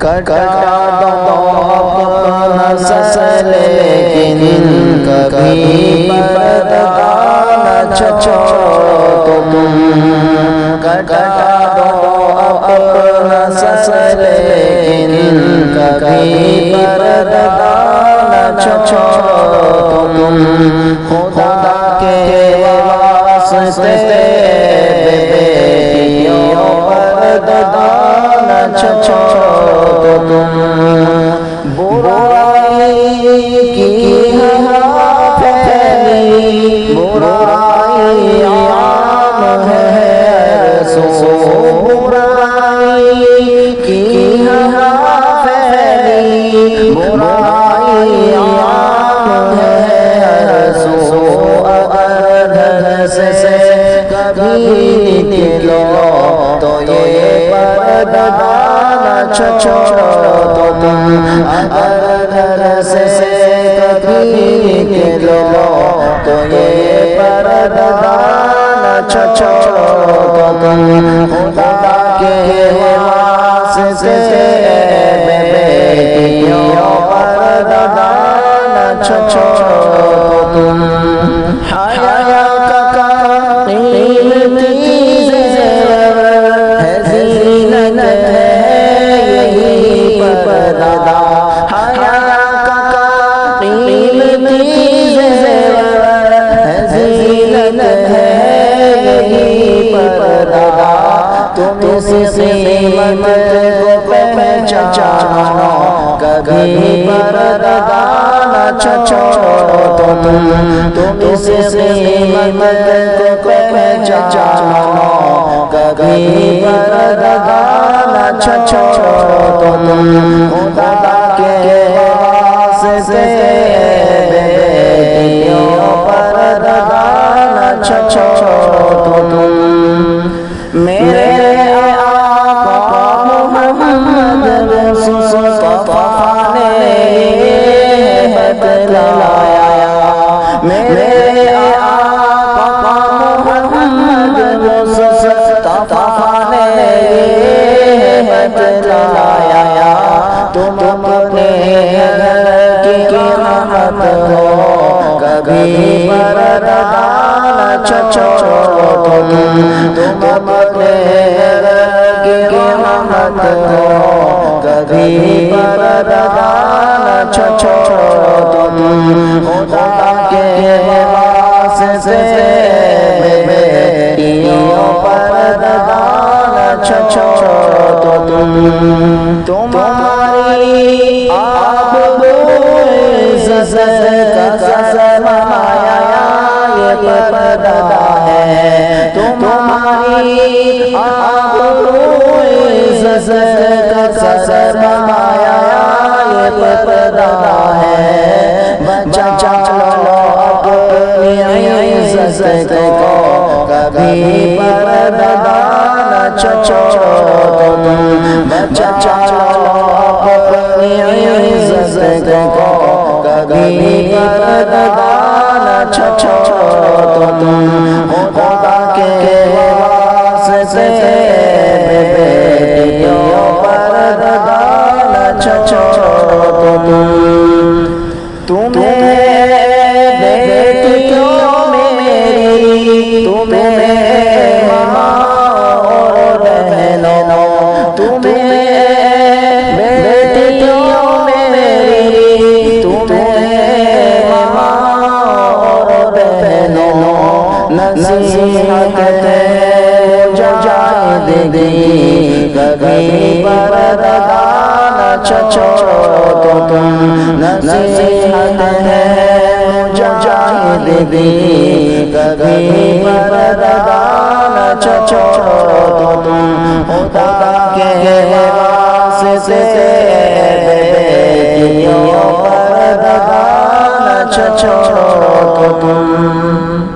کٹا دو اپنا سر لیکن کبھی پردہ نہ چھوڑو تم، کٹا دو اپنا سر لیکن کبھی پردہ نہ چھوڑو تم، خدا کے واسطے بیٹیوں پردہ نہ چھوڑو تم، برائی کی ہوا پھیلی، برائی عام ہے سو، برائی کی ہوا پھیلی، برائی عام ہے سو، اگر گھر سے کبھی نکلو تو یہ پردہ نہ چھوڑو تم، اگر گھر سے کبھی نکلو تو یہ پردہ نہ چھوڑو تم، خدا کے واسطے بیٹیوں پردہ نہ چھوڑو تم، حیا کا قیمتی زیور ہے، زینت ہے یہی پردہ، حیا کا قیمتی زیور ہے، زینت ہے یہی پردہ، تم اس قیمت کو پہچانو، کبھی پردہ نہ چھوڑو تم اس قیمت کو پہچانو، کبھی پردہ نہ چھوڑو تم، خدا کے واسطے بیٹیوں پردہ نہ چھوڑو تم، میرے آقا محمد مصطفیٰ نے بتلایا، میرے آقا محمد مصطفیٰ نے بتلایا، تم اپنے گھر کی رحمت ہو، کبھی پردہ نہ چھوڑو تم اپنے گھر کی رحمت ہو، کبھی پردہ نہ چھوڑو تم، خدا کے واسطے بیٹیوں پردہ نہ چھوڑو تم، تمہاری عزت کا سرمایہ یہ پردہ ہے، تمہاری عزت کا سرمایہ یہ پردہ ہے، بچا لو اپنی عزت کو، کبھی پردہ نہ چھوڑو تم، بچا لو اپنی عزت کو، کبھی پردہ نہ چھوڑو تم، خدا کے واسطے بیٹیوں پردہ نہ چھوڑو تم، بیٹیوں میں میری، تمہیں ماں اور بہنوں، تمہیں بیٹیوں میں میری، تمہیں ماں اور بہنوں، نصیحت ہے مجاہدگی، کبھی پردہ نہ چھوڑو تم، نصیحت ہے مجاہدگی، کبھی پردہ نہ چھوڑو تم، خدا کے واسطے بیٹیوں پردہ نہ چھوڑو تم،